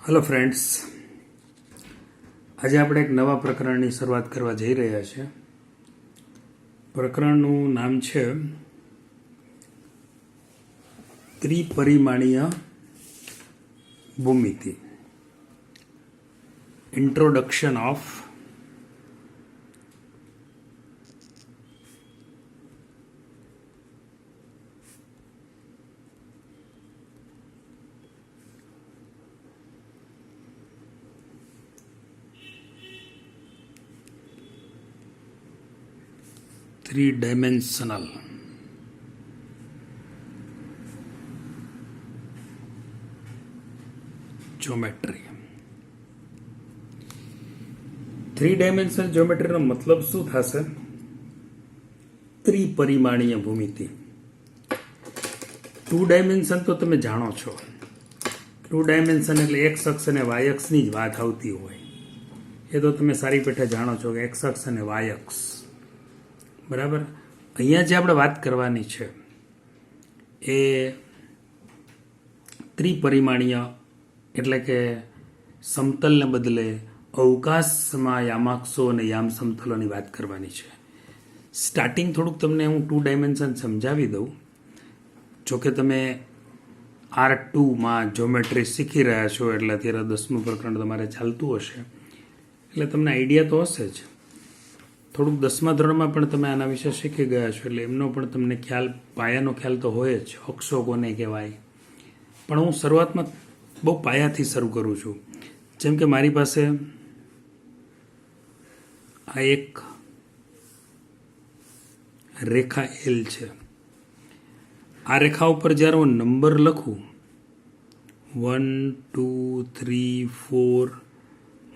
Hello friends, આજે આપણે એક નવા પ્રકરણની શરૂઆત કરવા જઈ રહ્યા છીએ. પ્રકરણનું નામ છે ત્રિપરિમાણીય ભૂમિતિ. Introduction of three-dimensional geometry. Three dimensional જ્યોમેટ્રીનો મતલબ શું થશે? ત્રિપરિમાણીય ભૂમિતિ. 2 ડાયમેન્શન તો તમે જાણો છો. 2 ડાયમેન્શન એટલે એક્સ અક્ષ અને વાય અક્ષની જ વાત આવતી હોય. એ તો તમે સારી પેઠે જાણો છો કે એક્સ અક્ષ અને વાય અક્ષ. બરાબર. અહીંયા જે આપણે વાત કરવાની છે એ ત્રિપરિમાણીય એટલે કે સમતલને બદલે અવકાશમાં યામાક્ષો અને યામ સમતલોની વાત કરવાની છે. સ્ટાર્ટિંગ થોડુંક તમને હું 2 ડાયમેન્શન સમજાવી દઉં. જોકે તમે R2માં જ્યોમેટ્રી શીખી રહ્યા છો એટલે અત્યારે 10મું પ્રકરણ તમારે ચાલતું હશે એટલે તમને આઈડિયા તો હશે જ. થોડુંક 10મા ધોરણમાં પણ તમે આના વિશે શીખી ગયા છો એટલે એમનો પણ તમને ખ્યાલ, પાયાનો ખ્યાલ તો હોય જ. અક્ષો કોને કહેવાય. પણ હું શરૂઆતમાં બહુ પાયાથી શરૂ કરું છું. જેમ કે મારી પાસે આ એક રેખા એલ છે. આ રેખા ઉપર જ્યારે હું નંબર લખું 1 2 3 4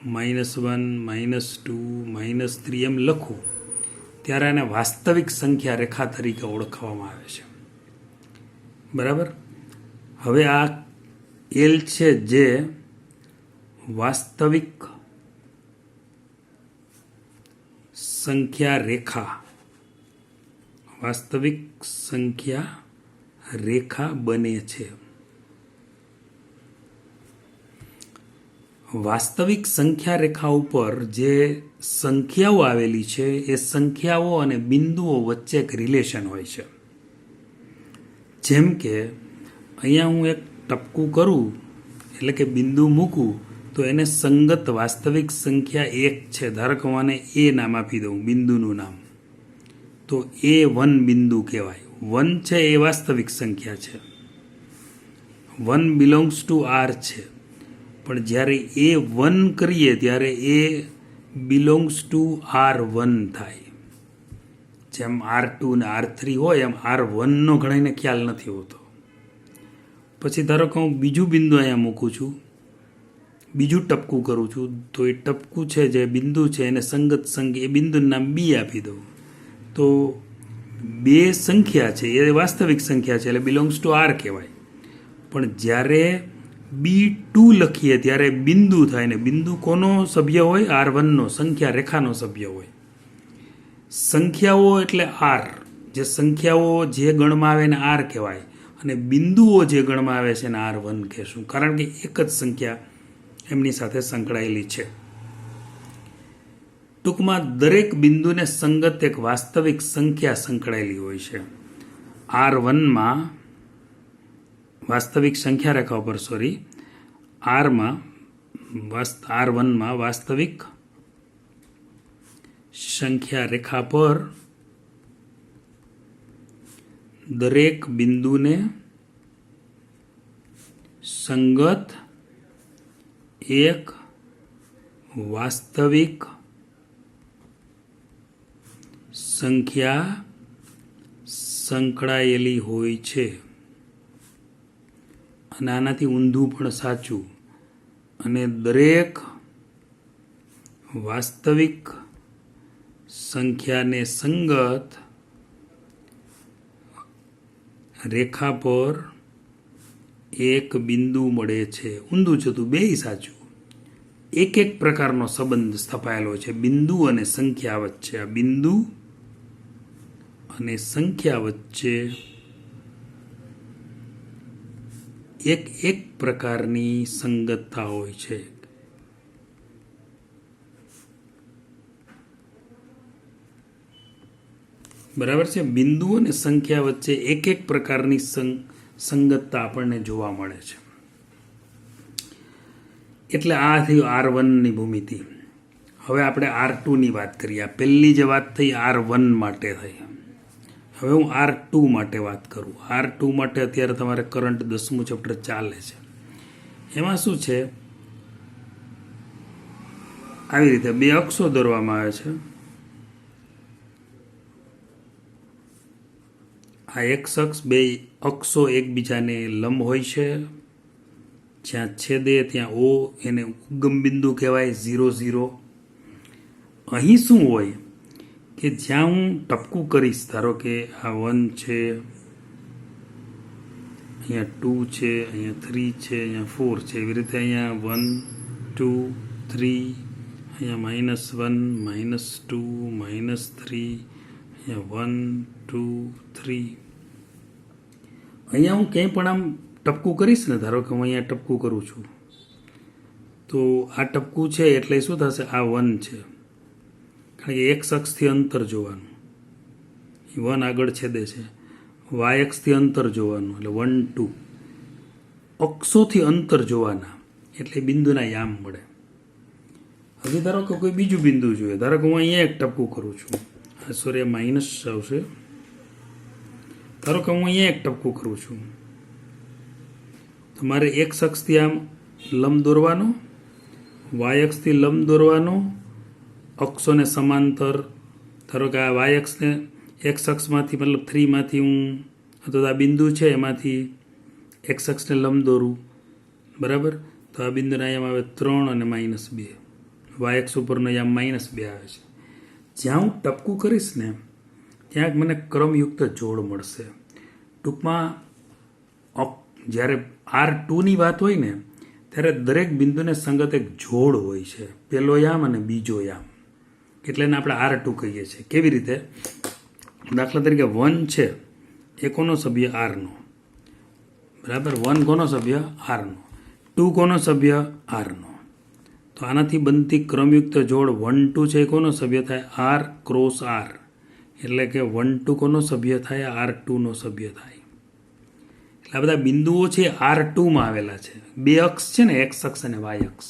-1 -2 -3 એમ લખું ત્યારે એને વાસ્તવિક સંખ્યા રેખા તરીકે ઓળખવામાં આવે છે. બરાબર. હવે આ એલ છે જે વાસ્તવિક સંખ્યા રેખા બને છે. વાસ્તવિક સંખ્યા રેખા ઉપર જે સંખ્યાઓ આવેલી છે એ સંખ્યાઓ અને બિંદુઓ વચ્ચે એક રિલેશન હોય છે. જેમ કે અહીંયા હું એક ટપકું કરું એટલે કે બિંદુ મૂકું તો એને સંગત વાસ્તવિક સંખ્યા 1 છે. ધારો કે હું આને એ નામ આપી દઉં, બિંદુનું નામ, તો A1 બિંદુ કહેવાય. 1 છે એ વાસ્તવિક સંખ્યા છે. 1 બિલોંગ્સ ટુ R છે. પણ જ્યારે A1 કરીએ ત્યારે એ બિલોંગ્સ ટુ R1 થાય. જેમ R2 ને R3 હોય એમ R1નો ઘણાને ખ્યાલ નથી હોતો. પછી ધારો કે હું બીજું બિંદુ અહીંયા મૂકું છું, બીજું ટપકું કરું છું, તો એ ટપકું છે જે બિંદુ છે એને સંગત સંખ્યા, એ બિંદુનું નામ B આપી દઉં તો બે સંખ્યા છે એ વાસ્તવિક સંખ્યા છે એટલે બિલોંગ્સ ટુ R કહેવાય. પણ જ્યારે B2 લખીએ ત્યારે બિંદુ થાય ને બિંદુ કોનો સભ્ય હોય? R1નો, સંખ્યા રેખાનો સભ્ય હોય. સંખ્યાઓ એટલે R, જે સંખ્યાઓ જે ગણમાં આવે એને R કહેવાય અને બિંદુઓ જે ગણમાં આવે છે એને R1 કહેશું, કારણ કે એક જ સંખ્યા એમની સાથે સંકળાયેલી છે. ટૂંકમાં દરેક બિંદુને સંગત એક વાસ્તવિક સંખ્યા સંકળાયેલી હોય છે. R1માં વાસ્તવિક સંખ્યા રેખા ઉપર R1માં વાસ્તવિક સંખ્યા રેખા પર દરેક બિંદુને સંગત એક વાસ્તવિક સંખ્યા સંકળાયેલી હોય છે. અને આનાથી ઊંધું પણ સાચું. અને દરેક વાસ્તવિક સંખ્યાને સંગત રેખા પર એક બિંદુ મળે છે. ઊંધું જતું બેય સાચું. એક પ્રકારનો સંબંધ સ્થપાયેલો છે બિંદુ અને સંખ્યા વચ્ચે. આ બિંદુ અને સંખ્યા વચ્ચે એક પ્રકારની સંગતતા હોય છે. બરાબર છે. બિંદુ અને સંખ્યા વચ્ચે એક પ્રકારની સંગતતા આપણને જોવા મળે છે. એટલે આ થયું R1ની ભૂમિતિ. હવે આપણે R2 ની વાત કરીએ. પહેલી જે વાત થઈ R1 માટે થઈ. હવે હું R2 માટે વાત કરું. R2 માટે અત્યારે તમારે કરંટ 10મું ચેપ્ટર ચાલે છે. એમાં શું છે, આવી રીતે બે અક્ષો દોરવામાં આવે છે. આ એક્સ અક્ષ, બે અક્ષો એકબીજાને લંબ હોય છે. જ્યાં છેદે ત્યાં O એને ઉગમ બિંદુ કહેવાય, 0 0. અહીં શું હોય કે જ્યાં હું ટપકું કરીશ, ધારો કે આ 1 છે, અહીંયા 2 છે, અહીંયા 3 છે, અહીંયા 4 છે, એવી રીતે અહીંયા 1 2 3, અહીંયા -1 -2 -3, અહીંયા 1 2 3. અહીંયા હું કંઈ પણ આમ ટપકું કરીશ ને, ધારો કે હું અહીંયા ટપકું કરું છું, તો આ ટપકું છે એટલે શું થશે, આ 1 છે, કારણ કે એક્સ અક્ષથી અંતર જોવાનું, 1 આગળ છેદે છે. વાય અક્ષથી અંતર જોવાનું એટલે 1 2. અક્ષોથી અંતર જોવાના એટલે બિંદુના યામ મળે. હવે ધારો કે કોઈ બીજું બિંદુ જોઈએ, ધારો કે હું અહીંયા એક ટપકું કરું છું, સોરી માઇનસ આવશે. ધારો કે હું અહીંયા એક ટપકું કરું છું, તો મારે એક્સ અક્ષથી આમ લંબ દોરવાનો, વાય અક્ષથી લંબ દોરવાનો, અક્ષોને સમાંતર. ધારો કે આ વાય અક્ષને એક્સ અક્ષમાંથી મતલબ 3માંથી હું, અથવા આ બિંદુ છે એમાંથી એક્સ અક્ષને લંબ દોરું, બરાબર. તો આ બિંદુના યામ આવે 3 અને -2. વાય અક્ષ ઉપરનો યામ -2 આવે છે. જ્યાં હું ટપકું કરીશ ને ત્યાં મને ક્રમયુક્ત જોડ મળશે. ટૂંકમાં જ્યારે R2ની વાત હોય ને ત્યારે દરેક બિંદુને સંગત એક જોડ હોય છે, પહેલો યામ અને બીજો યામ, એટલે એને આપણે R2 કહીએ છીએ. કેવી રીતે? દાખલા તરીકે 1 છે એ કોનો સભ્ય? R નો, બરાબર. 1 કોનો સભ્ય? R નો. 2 કોનો સભ્ય? R નો. તો આનાથી બનતી ક્રમયુક્ત જોડ 1 2 છે એ કોનો સભ્ય થાય? R cross R. એટલે કે 1 2 કોનો સભ્ય થાય? R2 નો સભ્ય થાય. એટલે આ બધા બિંદુઓ છે R2માં આવેલા છે. બે અક્ષ છે ને, એક્સ અક્ષ અને વાય અક્ષ.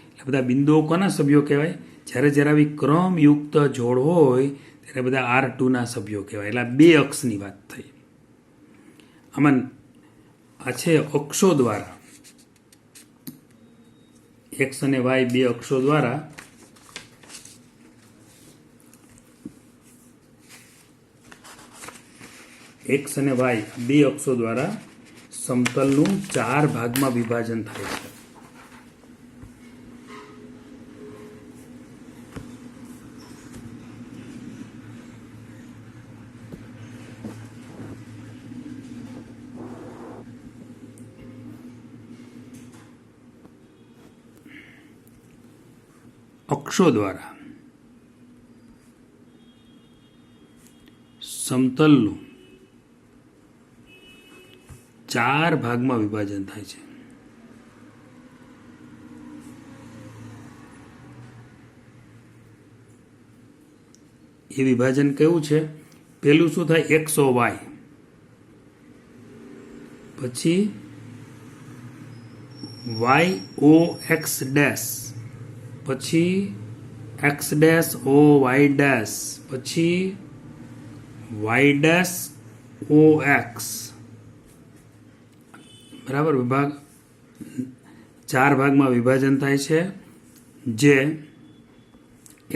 એટલે બધા બિંદુઓ કોના સભ્યો કહેવાય? જ્યારે આવી ક્રમયુક્ત જોડ હોય ત્યારે બધા R2ના સભ્યો કહેવાય. એટલે બે અક્ષની વાત થઈ. આમાં આ છે અક્ષો દ્વારા, એક્સ અને વાય બે અક્ષો દ્વારા એક્સ અને વાય બે અક્ષો દ્વારા સમતલનું 4 ભાગમાં વિભાજન થાય છે. અક્ષો દ્વારા સમતલનું 4 ભાગમાં વિભાજન થાય છે. એ વિભાજન કેવું છે? પેલું શું થાય? XO Y, પછી YO X ડેશ, પછી X dash O Y dash, પછી Y ડેશ O X. બરાબર. વિભાગ 4 ભાગમાં વિભાજન થાય છે, જે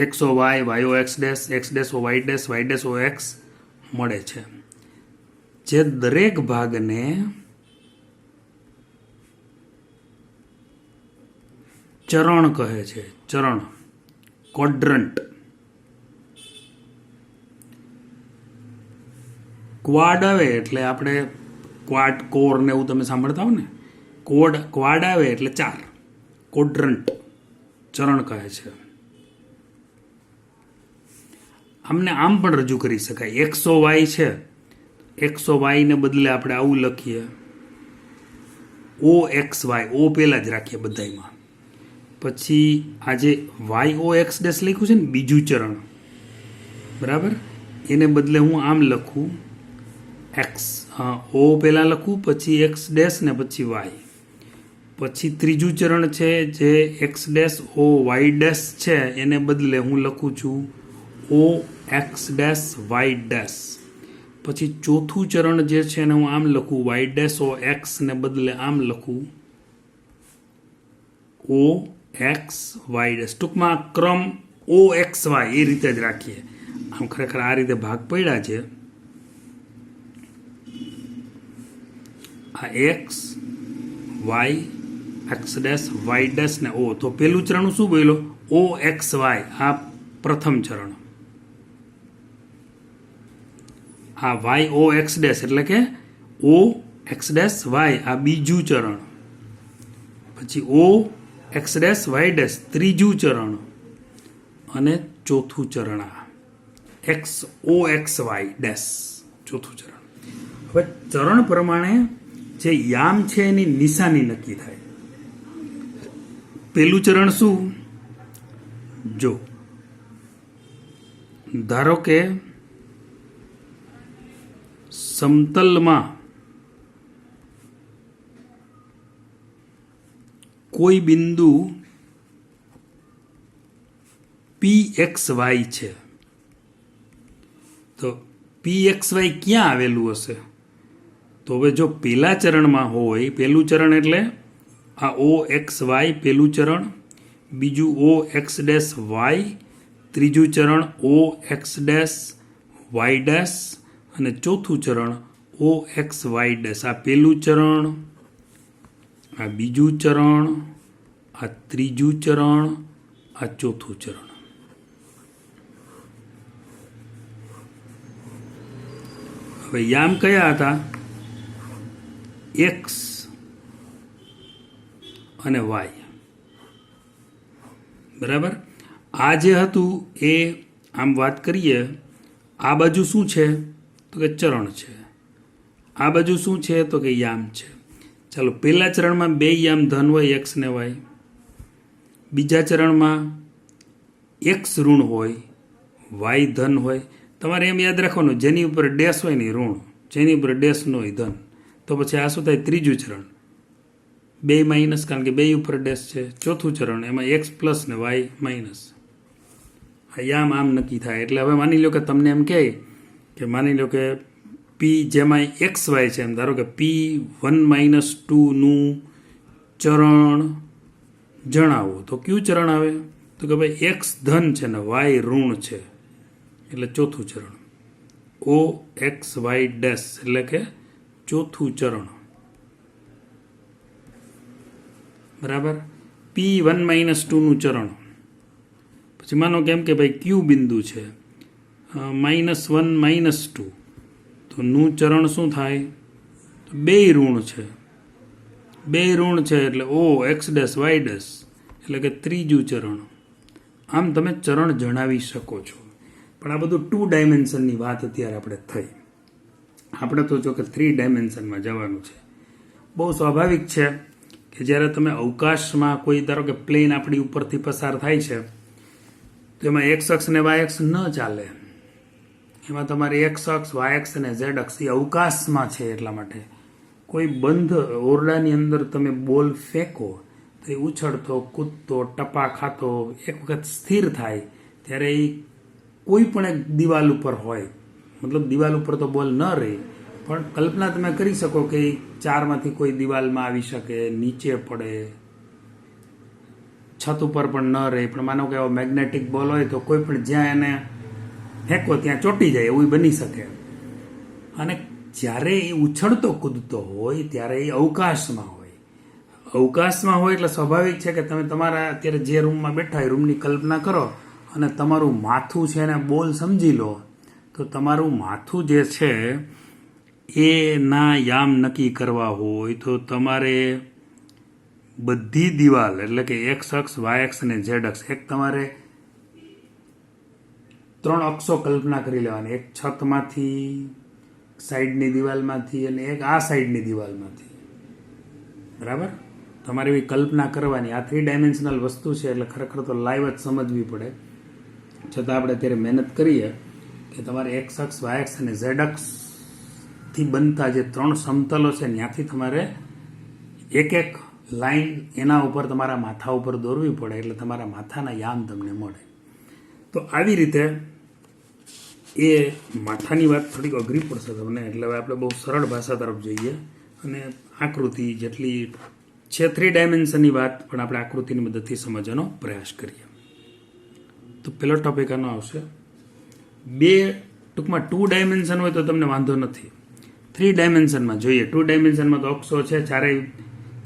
XO Y, YO X dash, X dash O Y dash, Y dash O X મળે છે. જે દરેક ભાગને ચરણ કહે છે. ચરણ, ક્વોડ્રન્ટ. ક્વાડ આવે એટલે આપણે ક્વાડ કોર ને એવું તમે સાંભળતા હો ને, ક્વાડ આવે એટલે 4, ક્વોડ્રન્ટ ચરણ કહે છે. આમને આમ પણ રજૂ કરી શકાય. XO Y છે, XO Y ને બદલે આપણે આવું લખીએ, ઓ એક્સ વાય, ઓ પહેલાં જ રાખીએ બધામાં. પછી આ જે વાય ઓ એક્સ ડેશ લખ્યું છે ને બીજું ચરણ, બરાબર, એને બદલે હું આમ લખું એક્સ, ઓ પહેલાં લખું, પછી એક્સ ડેશ ને પછી વાય. પછી ત્રીજું ચરણ છે જે X dash O Y dash છે, એને બદલે હું લખું છું O X dash Y dash. પછી ચોથું ચરણ જે છે એને હું આમ લખું વાય ડેશ ઓ એક્સ ને બદલે આમ લખું ઓ એક્સ વાય ડેશ. ટૂંકમાં ક્રમ ઓ એક્સ વાય એ રીતે જ રાખીએ. આમ ખરેખર આ રીતે ભાગ પડ્યા છે. આ X Y X dash Y dash ને ઓ. તો પેલું ચરણ શું બોલ્યો? ઓ એક્સ વાય, આ પ્રથમ ચરણ. આ વાય ઓ એક્સ ડેશ એટલે કે ઓ એક્સ ડેશ વાય, આ બીજું ચરણ. પછી O X dash Y dash ત્રીજું ચરણ, અને ચોથું ચરણ આ X O X Y dash ચોથું ચરણ. હવે ચરણ પ્રમાણે જે યામ છે એની નિશાની નક્કી થાય. પેલું ચરણ શું? જો ધારો કે સમતલમાં કોઈ બિંદુ પી એક્સ વાય છે, તો પી એક્સ વાય ક્યાં આવેલું હશે? તો હવે જો પેલા ચરણમાં હોય, પેલું ચરણ એટલે આ ઓ એક્સ વાય પેલું ચરણ, બીજું ઓ એક્સ ડેશ વાય, ત્રીજું ચરણ O X dash Y dash, અને ચોથું ચરણ ઓ એક્સ વાય ડેશ. આ પેલું ચરણ, આ બીજું ચરણ, આ ત્રીજું ચરણ, આ ચોથું ચરણ. હવે યામ કયા હતા? એક્સ અને વાય, બરાબર. આ જે હતું એ આમ વાત કરીએ, આ બાજુ શું છે તો કે ચરણ છે, આ બાજુ શું છે તો કે યામ છે. ચાલો, પહેલા ચરણમાં બે યામ ધન હોય એક્સ ને વાય, બીજા ચરણમાં એક્સ ઋણ હોય વાય ધન હોય. તમારે એમ યાદ રાખવાનું જેની ઉપર ડેશ હોય ને ઋણ, જેની ઉપર ડેશ ન હોય ધન. તો પછી આ શું થાય? ત્રીજું ચરણ બે માઇનસ, કારણ કે બે ઉપર ડેશ છે. ચોથું ચરણ એમાં એક્સ પ્લસ ને વાય માઇનસ. આ યામ આમ નક્કી થાય. એટલે હવે માની લો કે તમને એમ કહે કે માની લો કે પી જેમાં એક્સ વાય છે, એમ ધારો કે પી 1-2 નું ચરણ જણાવો, તો કયું ચરણ આવે? તો કે ભાઈ એક્સ ધન છે ને વાય ઋણ છે, એટલે ચોથું ચરણ ઓ એક્સ વાય ડેશ, એટલે કે ચોથું ચરણ, બરાબર. પી 1-2 નું ચરણ. પછી માનો કેમ કે ભાઈ ક્યુ બિંદુ છે -1 -2, તો નું ચરણ શું થાય? તો બે ઋણ છે, બે ઋણ છે એટલે O X dash Y dash, એટલે કે ત્રીજું ચરણ. આમ તમે ચરણ જણાવી શકો છો. પણ આ બધું 2 ડાયમેન્શનની વાત અત્યારે આપણે થઈ. આપણે તો જો કે 3 ડાયમેન્શનમાં જવાનું છે. બહુ સ્વાભાવિક છે કે જ્યારે તમે અવકાશમાં કોઈ ધારો કે પ્લેન આપણી ઉપરથી પસાર થાય છે, તો એમાં એક્સ અક્ષ અને વાય અક્ષ ન ચાલે. એમાં તમારે એક્સ અક્ષ, વાય અક્ષ અને ઝેડ અક્ષ એ અવકાશમાં છે. એટલા માટે કોઈ બંધ ઓરડાની અંદર તમે બોલ ફેંકો તો એ ઉછળતો, કૂદતો, ટપા ખાતો એક વખત સ્થિર થાય ત્યારે એ કોઈ પણ એક દિવાલ ઉપર હોય, મતલબ દિવાલ ઉપર તો બોલ ન રહે, પણ કલ્પના તમે કરી શકો કે 4માંથી કોઈ દિવાલમાં આવી શકે, નીચે પડે, છત ઉપર પણ ન રહે. પણ માનો કે એવો મેગ્નેટિક બોલ હોય તો કોઈ પણ જ્યાં એને ફેંકો ત્યાં ચોંટી જાય, એવું બની શકે. અને જ્યારે એ ઉછળતો કૂદતો હોય ત્યારે એ અવકાશમાં હોય. અવકાશમાં હોય એટલે સ્વાભાવિક છે કે તમે તમારા અત્યારે જે રૂમમાં બેઠા એ રૂમની કલ્પના કરો અને તમારું માથું છે એને બોલ સમજી લો, તો તમારું માથું જે છે એના યામ નક્કી કરવા હોય તો તમારે બધી દિવાલ એટલે કે એક્સ અક્ષ, વાય અક્ષ અને ઝેડ અક્ષ, એક તમારે 3 અક્ષો કલ્પના કરી લેવાની. એક છતમાંથી, સાઈડની દિવાલમાંથી, અને એક આ સાઈડની દિવાલમાંથી, બરાબર. તમારે એવી કલ્પના કરવાની. આ 3 ડાયમેન્શનલ વસ્તુ છે એટલે ખરેખર તો લાઈવ જ સમજવી પડે. છતાં આપણે અત્યારે મહેનત કરીએ કે તમારે એક્સ અક્ષ, વાય અક્ષ અને ઝેડ અક્ષથી બનતા જે 3 સમતલો છે ત્યાંથી તમારે એક એક લાઈન એના ઉપર તમારા માથા ઉપર દોરવી પડે એટલે તમારા માથાના યામ તમને મળે. તો આવી રીતે એ માથાની વાત થોડીક અઘરી પડશે તમને, એટલે હવે આપણે બહુ સરળ ભાષા તરફ જઈએ અને આકૃતિ જેટલી છે 3 ડાયમેન્શનની વાત પણ આપણે આકૃતિની મદદથી સમજવાનો પ્રયાસ કરીએ. તો પેલો ટોપિક આનો આવશે. ટૂંકમાં 2 ડાયમેન્શન હોય તો તમને વાંધો નથી. 3 ડાયમેન્શનમાં જોઈએ. 2 ડાયમેન્શનમાં તો અક્ષો છે, ચારેય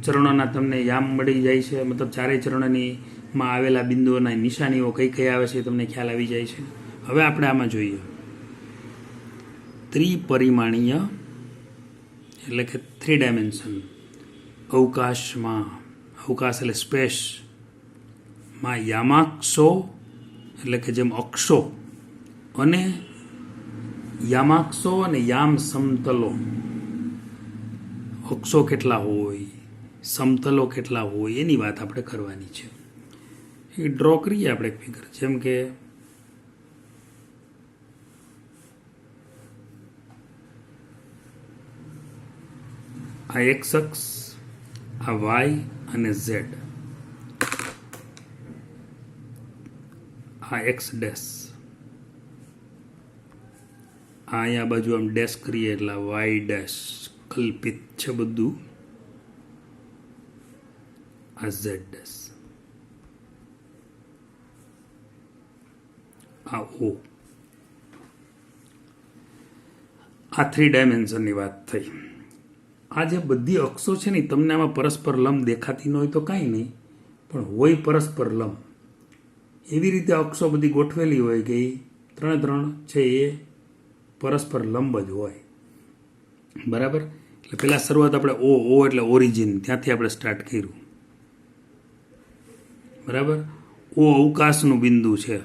ચરણોના તમને યામ મળી જાય છે, મતલબ ચારેય ચરણોમાં આવેલા બિંદુઓના નિશાનીઓ કઈ કઈ આવે છે તમને ખ્યાલ આવી જાય છે. હવે આપણે આમાં જોઈએ ત્રિપરિમાણીય એટલે કે 3 ડાયમેન્શન. અવકાશમાં, અવકાશ એટલે સ્પેસમાં યામાક્ષો એટલે કે જેમ અક્ષો અને યામાક્ષો અને યામ સમતલો, અક્ષો કેટલા હોય, સમતલો કેટલા હોય એની વાત આપણે કરવાની છે. એ ડ્રો કરીએ આપણે ફિગર. જેમ કે આ એક્સ અક્ષ, આ વાય અને ઝેડ, આ એક્સ ડેશ, આ અહીંયા બાજુ આમ ડેશ કરીએ એટલે વાય ડેશ કલ્પિત છે બધું, આ ઝેડ ડેશ, આ ઓ. આ 3 ડાયમેન્શનની વાત થઈ. આ જે બધી અક્ષો છે ને તમને આમાં પરસ્પર લંબ દેખાતી ન હોય તો કાંઈ નહીં, પણ હોય પરસ્પર લંબ. એવી રીતે અક્ષો બધી ગોઠવેલી હોય કે 3 છે એ પરસ્પર લંબ જ હોય. બરાબર. એટલે પહેલાં શરૂઆત આપણે ઓ એટલે ઓરિજિન, ત્યાંથી આપણે સ્ટાર્ટ કર્યું. બરાબર. ઓ અવકાશનું બિંદુ છે.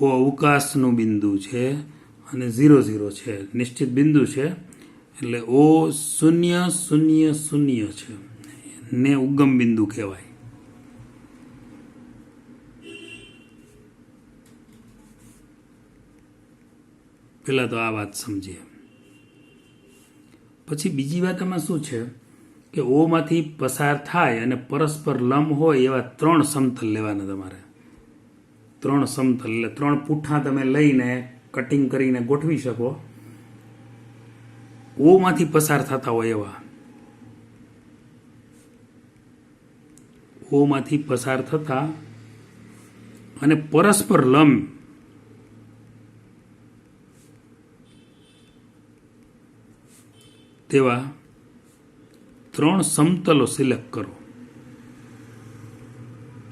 ઓ અવકાશનું બિંદુ છે અને 0 0 છે, નિશ્ચિત બિંદુ છે. એટલે ઓ 0 0 0 છે ને ઉગમ બિંદુ કહેવાય. પેલા તો આ વાત સમજીએ. પછી બીજી વાત આમાં શું છે કે ઓ માંથી પસાર થાય અને પરસ્પર લંબ હોય એવા 3 સમતલ લેવાના તમારે. 3 સમતલ એટલે 3 પૂઠા તમે લઈને કટિંગ કરીને ગોઠવી શકો. ઓ માંથી પસાર થતા હોય એવા, ઓ માંથી પસાર થતા અને પરસ્પર લંબ તેવા 3 સમતલો સિલેક્ટ કરો.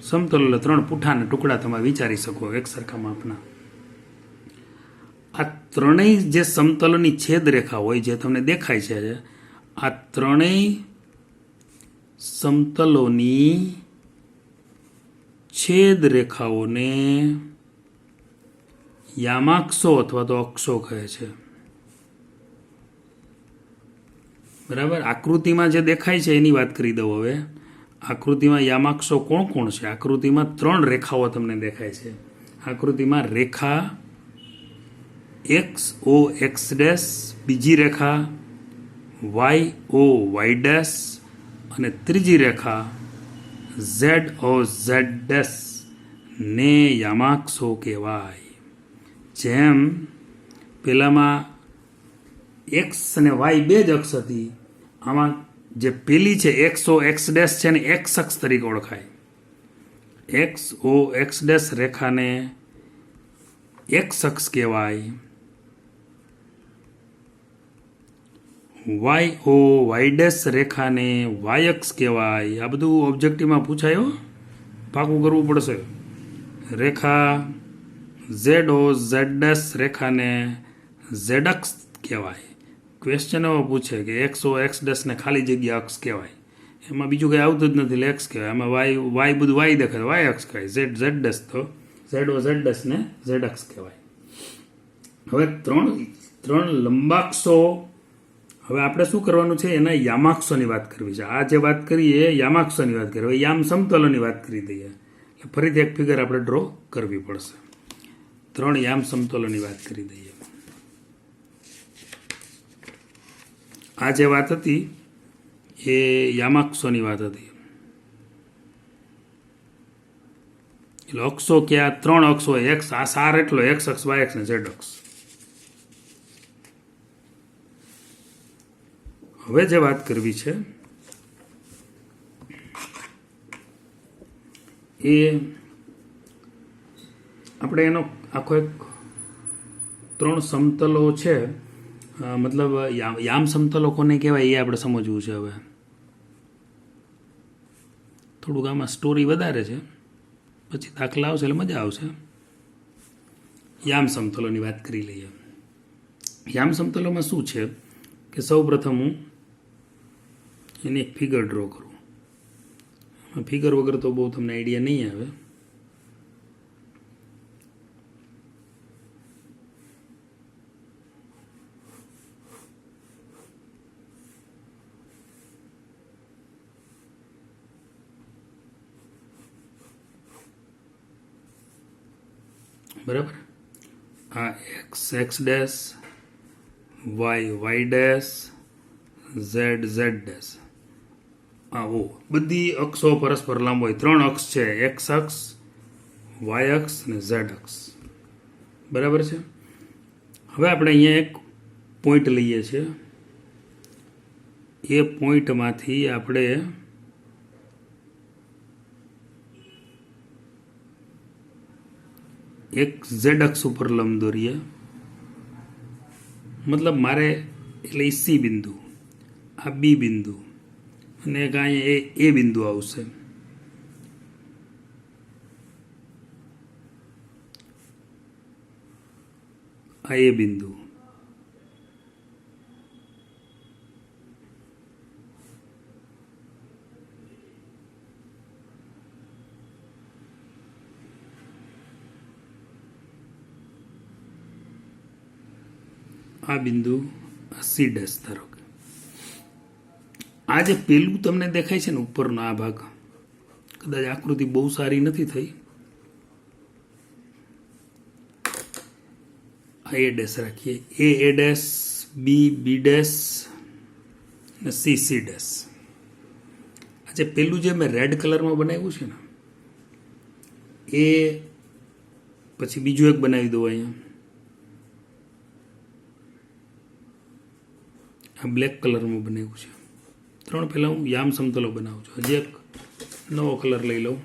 સમતલો એટલે 3 પૂઠાના ટુકડા તમે વિચારી શકો એક સરખા માપના. આ ત્રણેય જે સમતલોની છેદ રેખા હોય જે તમને દેખાય છે, આ ત્રણેય સમતલોની છેદ રેખાઓને યામાક્ષો અથવા તો અક્ષો કહે છે. બરાબર. આકૃતિમાં જે દેખાય છે એની વાત કરી દઉં હવે. આકૃતિમાં યામાક્ષો કોણ કોણ છે? આકૃતિમાં 3 રેખાઓ તમને દેખાય છે. આકૃતિમાં રેખા એક્સ ઓ એક્સ ડેશ, બીજી રેખા વાય ઓ વાય ડેશ અને ત્રીજી રેખા ઝેડ ઓ ઝેડ ડેશ ને યામાક્ષો કહેવાય. જેમ પેલામાં એક્સ અને વાય 2 જ અક્ષ હતી, આમાં જે પેલી છે એક્સ ઓ એક્સ ડેશ છે ને એક્સ અક્ષ તરીકે ઓળખાય. એક્સ ઓ એક્સ ડેશ રેખાને એક્સ અક્ષ કહેવાય. વાય ઓ વાય ડેશ રેખાને વાય અક્ષ કહેવાય. આ બધું ઓબ્જેક્ટિવમાં પૂછાયો, પાકું કરવું પડશે. રેખા ઝેડ ઓ ઝેડ ડેશ રેખાને ઝેડ અક્ષ કહેવાય. ક્વેશ્ચન એવો પૂછે કે એક્સ ઓ એક્સ ડેશને ખાલી જગ્યા અક્ષ કહેવાય, એમાં બીજું કંઈ આવતું જ નથી એટલે એક્સ કહેવાય. આમાં વાય બધું વાય દેખાય, વાય અક્ષ કહેવાય. ઝેડ ઝેડ ડેશ તો ઝેડ ઓ ઝેડ ડેશને ઝેડ અક્ષ કહેવાય. હવે 3 લંબાક્ષો હવે આપણે શું કરવાનું છે, એના યામાક્ષોની વાત કરવી છે. આ જે વાત કરી એ યામાક્ષોની વાત કરી. હવે યામ સમતલોની વાત કરી દઈએ. એટલે ફરીથી એક ફિગર આપણે ડ્રો કરવી પડશે. 3 યામ સમતલોની વાત કરી દઈએ. આ જે વાત હતી એ યામાક્ષોની વાત હતી. એટલે અક્ષો કયા? 3 અક્ષ હોય. એક્સ, આ સાર એટલો એક્સ અક્ષ, વાય અક્ષ ને ઝેડ અક્ષ. હવે જે વાત કરવી છે એ આપણે એનો આખો એક 3 સમતલો છે, મતલબ યામ સમતલો કોને કહેવાય એ આપણે સમજવું છે. હવે થોડુંક આમાં સ્ટોરી વધારે છે, પછી દાખલા આવશે એટલે મજા આવશે. યામ સમતલોની વાત કરી લઈએ. યામ સમતલોમાં શું છે કે સૌ પ્રથમ હું એની એક ફિગર ડ્રો કરું. ફિગર વગર તો બહુ તમને આઈડિયા નહીં આવે. બરાબર. આ X X dash, Y Y dash, Z Z dash. O બધી અક્ષો પરસ્પર લાંબ હોય. 3 અક્ષ છે, એક્સ અક્ષ, વાય અક્ષ અને ઝેડ અક્ષ. બરાબર છે. હવે આપણે અહીંયા એક પોઈન્ટ લઈએ છીએ. એ પોઈન્ટમાંથી આપણે એક ઝેડ અક્ષ ઉપર લંબ દોરીએ. મતલબ મારે એટલે સી બિંદુ, આ બી બિંદુ અને એક અહીંયા એ બિંદુ આવશે. આ એ બિંદુ, આ બિંદુ સી ડેશ ધારો કે. આ જે પેલું તમને દેખાય છે ને ઉપરનો આ ભાગ, કદાચ આકૃતિ બહુ સારી નથી થઈ. આ એ ડેશ રાખીએ. A dash, B B dash અને સી સી ડેશ. આ જે પેલું જે મેં રેડ કલરમાં બનાવ્યું છે ને એ પછી બીજું એક બનાવી દઉં અહીંયા. આ બ્લેક કલરમાં બનાવ્યું છે. 3 પહેલાં હું યામ સમતલો બનાવું છું. હજી એક નવો કલર લઈ લઉં.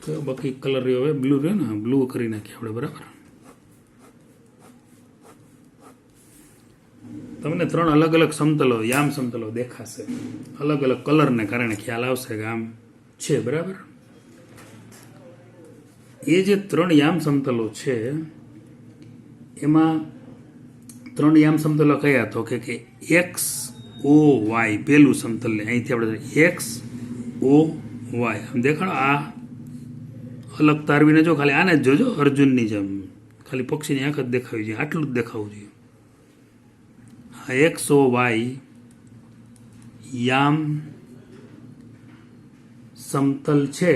કયો બાકી કલર રહ્યો? હવે બ્લુ રહ્યો ને, બ્લુ કરી નાખીએ આપણે. બરાબર. તમને 3 અલગ અલગ સમતલો, યામ સમતલો દેખાશે. અલગ અલગ કલરને કારણે ખ્યાલ આવશે કે આમ છે. બરાબર. એ જે 3 યામ સમતલો છે એમાં 3 યામ સમતલો કયા? તો કે એક્સ ઓ વાય પેલું સમતલ ને અહીંથી આપણે એક્સ ઓ વાય આમ દેખાડો. આ અલગ તારવીને જો, ખાલી આને જ જોજો, અર્જુનની જેમ ખાલી પક્ષીની આંખ જ દેખાવી જોઈએ, આટલું જ દેખાવું જોઈએ. આ એક્સ ઓ વાય યામ સમતલ છે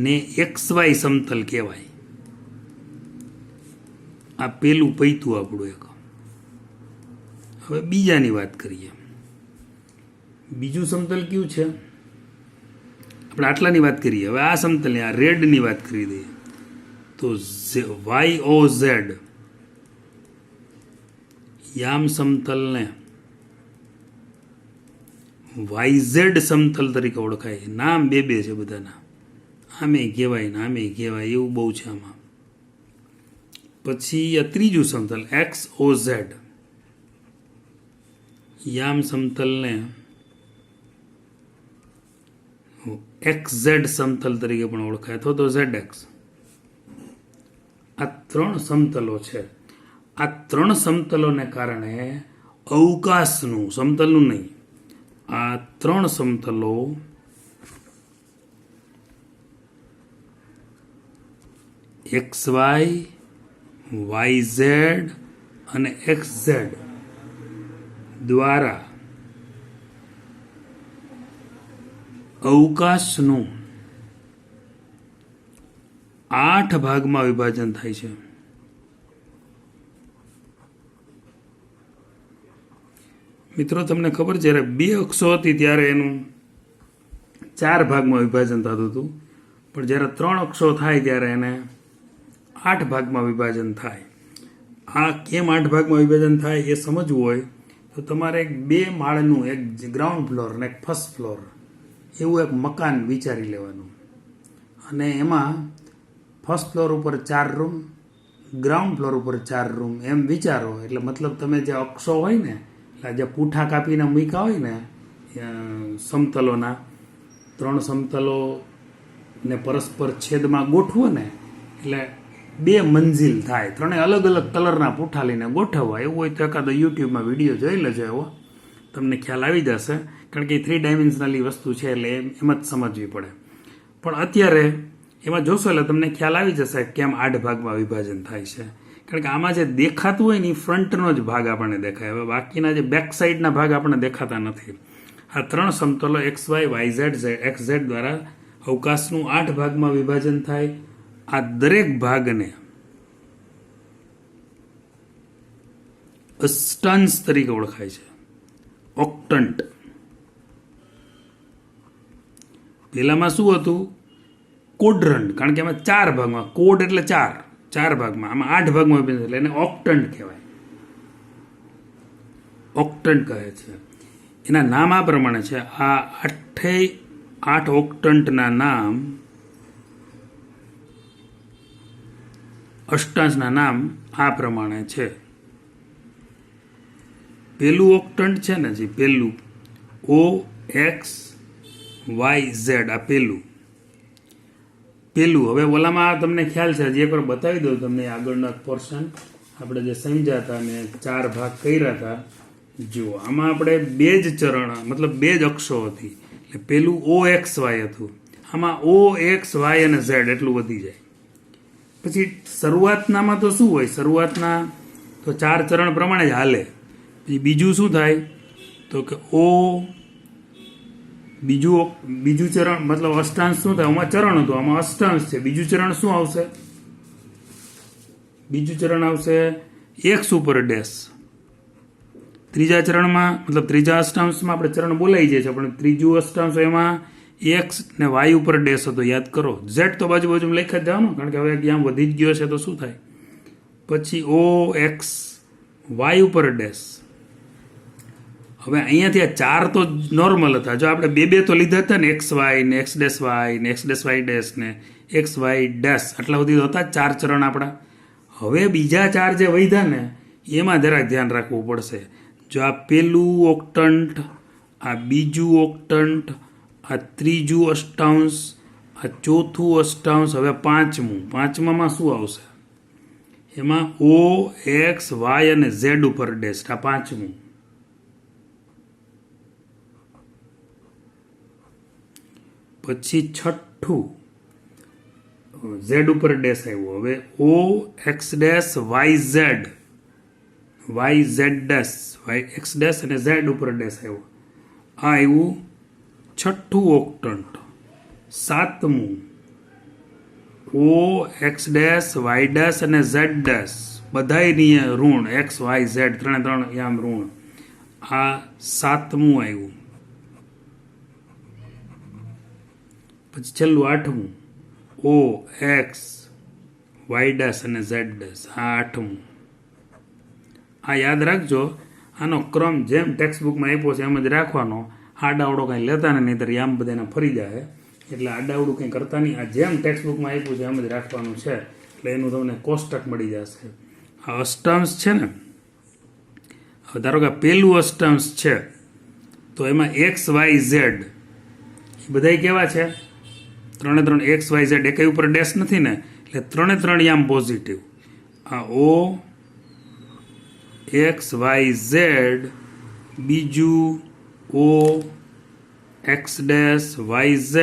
ને એક્સ વાય સમતલ કહેવાય. આ પેલું પૈતું આપણું એક. હવે બીજાની વાત કરીએ. બીજું સમતલ કયું છે? આપણે આટલાની વાત કરીએ. હવે આ સમતલની, આ રેડની વાત કરી દઈએ તો વાય ઓ ઝેડ યામ સમતલને વાય ઝેડ સમતલ તરીકે ઓળખાય. નામ બે છે બધાના. આમે કહેવાય ને આમે કહેવાય, એવું બહુ છે આમાં. પછી આ ત્રીજું સમતલ એક્સ ઓ ઝેડ યામ સમતલને એક્સ ઝેડ સમતલ તરીકે પણ ઓળખાય, અથવા તો ઝેડ એક્સ. આ 3 સમતલો છે. આ 3 સમતલોને કારણે અવકાશનું, સમતલનું નહીં, આ 3 સમતલો એક્સ વાય YZ અને XZ દ્વારા અવકાશનું 8 ભાગમાં વિભાજન થાય છે. મિત્રો, તમને ખબર છે, જ્યારે 2 અક્ષો હતી ત્યારે એનું 4 ભાગમાં વિભાજન થતું હતું, પણ જ્યારે 3 અક્ષો થાય ત્યારે એને 8 ભાગમાં વિભાજન થાય. આ કેમ 8 ભાગમાં વિભાજન થાય એ સમજવું હોય તો તમારે એક 2 માળનું, એક ગ્રાઉન્ડ ફ્લોર અને એક ફર્સ્ટ ફ્લોર એવું એક મકાન વિચારી લેવાનું, અને એમાં ફર્સ્ટ ફ્લોર ઉપર 4 રૂમ, ગ્રાઉન્ડ ફ્લોર ઉપર 4 રૂમ, એમ વિચારો. એટલે મતલબ તમે જે અક્ષો હોય ને, એટલે જે પૂઠા કાપીને મૂક્યા હોય ને સમતલોના, 3 સમતલો ને પરસ્પર છેદમાં ગોઠવો ને એટલે 2 મંજિલ થાય. 3 અલગ અલગ કલરના પૂઠા લઈને ગોઠવવા. એવું હોય તો એકાદો યુટ્યુબમાં વિડીયો જોઈ લેજો, એવો તમને ખ્યાલ આવી જશે. કારણ કે 3 ડાયમેન્શનલી વસ્તુ છે એટલે એમ જ સમજવી પડે. પણ અત્યારે એમાં જોશો એટલે તમને ખ્યાલ આવી જશે કેમ 8 ભાગમાં વિભાજન થાય છે. કારણ કે આમાં જે દેખાતું હોય ને એ ફ્રન્ટનો જ ભાગ આપણને દેખાય. હવે બાકીના જે બેક સાઈડના ભાગ આપણને દેખાતા નથી. આ 3 સમતલો XY, YZ, XZ દ્વારા અવકાશનું 8 ભાગમાં વિભાજન થાય. આ દરેક ભાગને અષ્ટાંશ તરીકે ઓળખાય છે, ઓક્ટન્ટ. પેલામાં શું હતું? કોડ્રન્ટ. કારણ કે એમાં 4 ભાગમાં, કોડ એટલે 4 ભાગમાં, આમાં 8 ભાગમાં વિભાજન એટલે એને ઓક્ટન્ટ કહેવાય. ઓક્ટન્ટ કહે છે. એના નામ આ પ્રમાણે છે. આ 8 ઓક્ટન્ટના નામ, અષ્ટાંશના નામ આ પ્રમાણે છે. પેલું ઓક્ટન્ટ છે ને, જે પેલું OXYZ, આ પેલું. હવે ઓલામાં તમને ખ્યાલ છે, હજી એકવાર બતાવી દઉં તમને આગળનો પોર્શન. આપણે જે સમજ્યા હતા ને 4 ભાગ કર્યા હતા, જુઓ આમાં આપણે 2 જ ચરણ, મતલબ 2 જ અક્ષો હતી. એટલે પેલું OXY હતું, આમાં OXY અને Z એટલું વધી જાય. પછી શરૂઆતનામાં તો શું હોય? શરૂઆતના તો 4 ચરણ પ્રમાણે જ હાલે. પછી બીજું શું થાય તો કે બીજું ચરણ, મતલબ અષ્ટાંશ શું થાય? આમાં ચરણ હતું, આમાં અષ્ટાંશ છે. બીજું ચરણ શું આવશે? બીજું ચરણ આવશે X ઉપર ડેશ. ત્રીજા ચરણમાં, મતલબ ત્રીજા અષ્ટાંશમાં આપણે ચરણ બોલાઈ જાય છે, પણ ત્રીજું અષ્ટાંશ એમાં X ને Y ઉપર ડેશ હતો, યાદ કરો. Z તો બાજુ લખી જ જવાનું, કારણ કે હવે જ્યાં વધી જ ગયો છે તો શું થાય? પછી OX Y ઉપર ડેશ. હવે અહીંયાથી આ 4 તો નોર્મલ હતા. જો આપણે 2 તો લીધા હતા ને, XY ને XY ને XY ડેશ ને XY ડેશ, આટલા સુધી હતા 4 ચરણ આપણા. હવે બીજા 4 જે વધ્યા ને એમાં જરાક ધ્યાન રાખવું પડશે. જો આ પેલું ઓક્ટન્ટ, આ બીજું ઓક્ટન્ટ, આ ત્રીજું અષ્ટાંશ, આ ચોથું અષ્ટાંશ, હવે પાંચમામાં શું આવશે? એમાં OX Y અને Z ઉપર ડેશ, આ 5મું. પછી 6થું Z ઉપર ડેશ આવ્યો. હવે OX dash YZ dash, YX dash અને Z ઉપર ડેશ આવ્યો. આ આવ્યું 6થું ઓક્ટન્ટ. 7મું OX ડેશ Y ડેશ અને Z ડેશ, બધાયની ઋણ, X Y Z 3 આમ ઋણ. આ 7મું આવ્યું. પછી છેલ્લું 8મું OX Y ડેશ અને Z ડેશ, આ 8મું. આ યાદ રાખજો. આનો ક્રમ જેમ ટેક્સ્ટ બુકમાં આપ્યો છે એમ જ રાખવાનો. આડાવડો કંઈ લેતા ને, નહીંતર આમ બધાને ફરી જાય. એટલે આડાવડું કંઈ કરતા નહીં. આ જેમ ટેક્સ્ટ બુકમાં આપ્યું છે એમ જ રાખવાનું છે. એટલે એનું તમને કોષ્ટક મળી જશે. આ અષ્ટાંશ છે ને, હવે ધારો કે પેલું અષ્ટાંશ છે તો એમાં XYZ એ બધા કેવા છે? 3 XYZ, એકેય ઉપર ડેશ નથી ને, એટલે 3 આમ પોઝિટિવ. આ OXYZ, બીજું OX ડેશ YZ,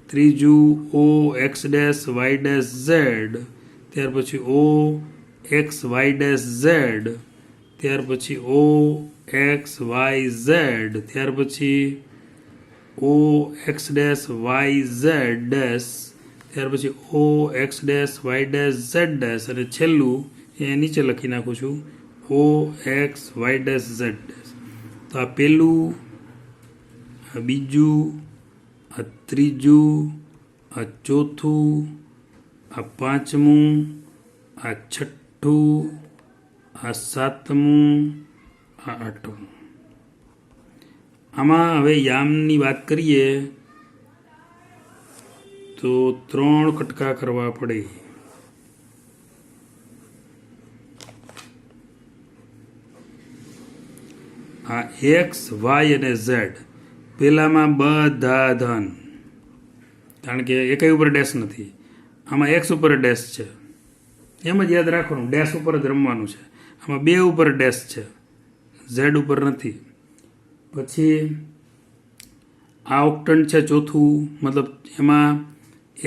ત્રીજું OX dash Y dash Z, ત્યાર પછી O X Y dash Z, ત્યાર પછી ઓ એક્સ વાય ઝેડ, ત્યાર પછી O X dash Y Z dash, ત્યાર પછી O X dash Y dash Z dash, અને છેલ્લું એ નીચે લખી નાખું છું O X Y dash Z dash. તો આ પહેલું, આ બીજું, આ ત્રીજું, આ ચોથું, આ પાંચમું, આ છઠ્ઠું, આ સાતમું, આ આઠમું. આમાં હવે યામની વાત કરીએ તો 3 કટકા કરવા પડે. આ એક્સ વાય અને ઝેડ પેલામાં બધા ધન, કારણ કે એકેય ઉપર ડેશ નથી. આમાં એક્સ ઉપર ડેશ છે, એમ જ યાદ રાખવાનું, ડેશ ઉપર જ રમવાનું છે. આમાં 2 ઉપર ડેશ છે, ઝેડ ઉપર નથી. પછી આ ઓક્ટન્ટ છે ચોથું, મતલબ એમાં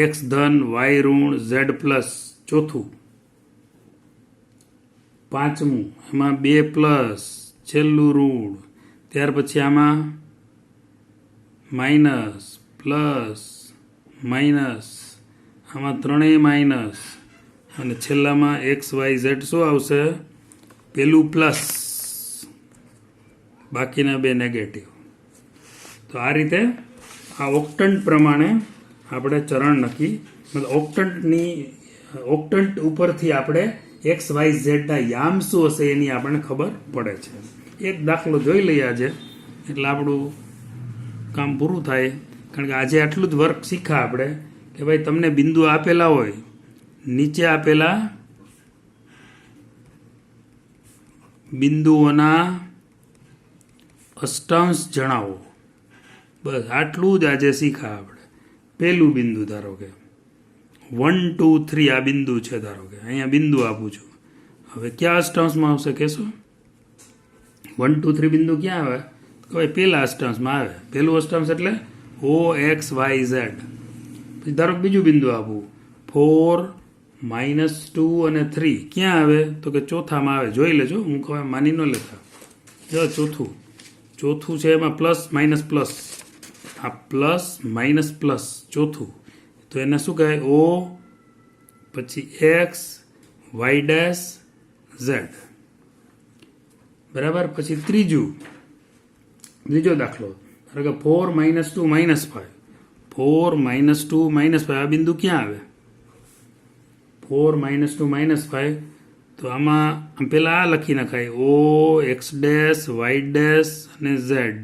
એક્સ ધન વાય ઋણ ઝેડ પ્લસ ચોથું. પાંચમું એમાં 2 પ્લસ છેલ્લું ઋણ. ત્યાર પછી આમાં માઇનસ પ્લસ માઇનસ, આમાં 3 માઇનસ, અને છેલ્લામાં એક્સ વાય ઝેડ શું આવશે? પેલું પ્લસ, બાકીના 2 નેગેટિવ. તો આ રીતે આ ઓક્ટન્ટ પ્રમાણે આપણે ચરણ નક્કી, મતલબ ઓક્ટન્ટ ઉપરથી આપણે એક્સ વાય ઝેડના યામ શું હશે એની આપણને ખબર પડે છે. એક દાખલો જોઈ લઈએ આજે, એટલે આપણું કામ પૂરું થાય. કારણ કે આજે આટલું જ વર્ક શીખ્યા આપણે કે ભાઈ તમને બિંદુ આપેલા હોય, નીચે આપેલા બિંદુઓના અષ્ટાંશ જણાવો. બસ આટલું જ આજે શીખ્યા આપણે. પહેલું બિંદુ ધારો કે 1 2 3 આ બિંદુ છે, ધારો કે અહીંયા બિંદુ આપું છું. હવે ક્યાં અષ્ટાંશમાં આવશે કહેશો? 1 2 3 બિંદુ ક્યાં આવે? તો ભાઈ પહેલા અષ્ટાંશમાં આવે. પહેલું અષ્ટાંશ એટલે ઓ એક્સ વાય ઝેડ. પછી ધારો કે બીજું બિંદુ આપું 4 -2 અને 3 ક્યાં આવે? તો કે ચોથામાં આવે. જોઈ લેજો, હું કહું માની ન લેતા. જો ચોથું છે એમાં પ્લસ માઇનસ પ્લસ, આ પ્લસ માઇનસ પ્લસ ચોથું, તો એને શું કહેવાય? ઓ પછી એક્સ વાય ડેશ ઝેડ. બરાબર. પછી ત્રીજો દાખલો, ધારો કે 4 -2 -5, 4 -2 -5 આ બિંદુ ક્યાં આવે? 4 -2 -5, તો આમાં પેલા આ લખી નખાય O X dash Y dash અને ઝેડ.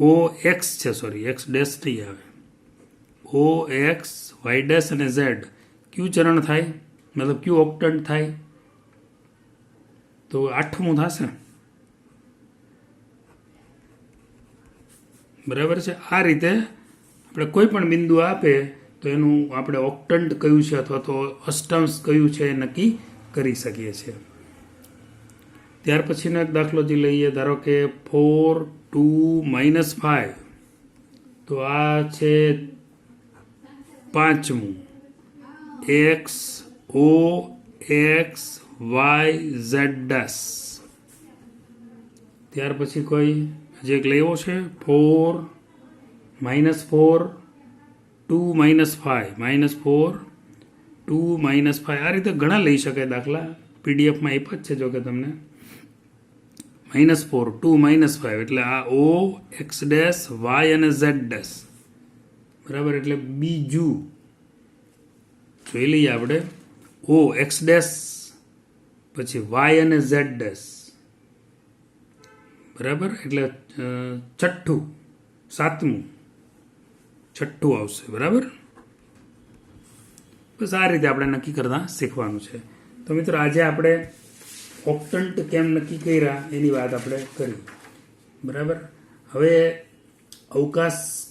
ઓ એક્સ છે, સોરી એક્સ ડેશ નહીં આવે. ઓ એક્સ વાય ડેશ અને ઝેડ ક્યુ ચરણ થાય, મતલબ ક્યુ ઓક્ટન્ટ થાય? તો 8મું થશે. બરાબર છે. આ રીતે આપણે કોઈ પણ બિંદુ આપે તો એનું આપણે ઓક્ટન્ટ કયું છે અથવા તો અષ્ટાંશ કયું છે એ નક્કી કરી શકીએ છીએ. ત્યાર પછીનો એક દાખલો જે લઈએ, ધારો કે 4 2 -5, તો આ છે 5મું, X O X Y Z dash. ત્યાર પછી કોઈ હજી એક લેવો છે 4 -4 2 -5 -4 2 -5. આ રીતે ઘણા લઈ શકાય દાખલા, પીડીએફમાં આપ્યા જ છે. જો કે તમને -4 2 -5 એટલે આ ઓ એક્સ ડેશ વાય અને ઝેડ ડેશ. બરાબર. એટલે બીજું જોઈ લઈએ આપણે ઓ એક્સ ડેશ પછી વાય અને ઝેડ ડેશ. બરાબર. એટલે છઠ્ઠું આવશે. બરાબર. બસ આ રીતે આપણે નક્કી કરતા શીખવાનું છે. તો મિત્રો આજે આપણે ઓક્ટન્ટ કેમ નક્કી કર્યા એની વાત આપણે કરી. બરાબર. હવે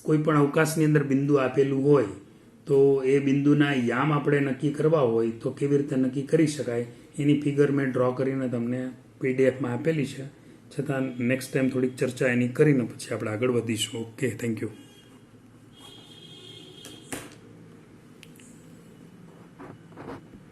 કોઈ પણ અવકાશની અંદર બિંદુ આપેલું હોય તો એ બિંદુના યામ આપણે નક્કી કરવા હોય તો કેવી રીતે નક્કી કરી શકાય એની ફિગર મેં ડ્રો કરીને તમને પીડીએફમાં આપેલી છે. છતાં નેક્સ્ટ ટાઈમ થોડીક ચર્ચા એની કરીને પછી આપણે આગળ વધીશું. Okay, thank you.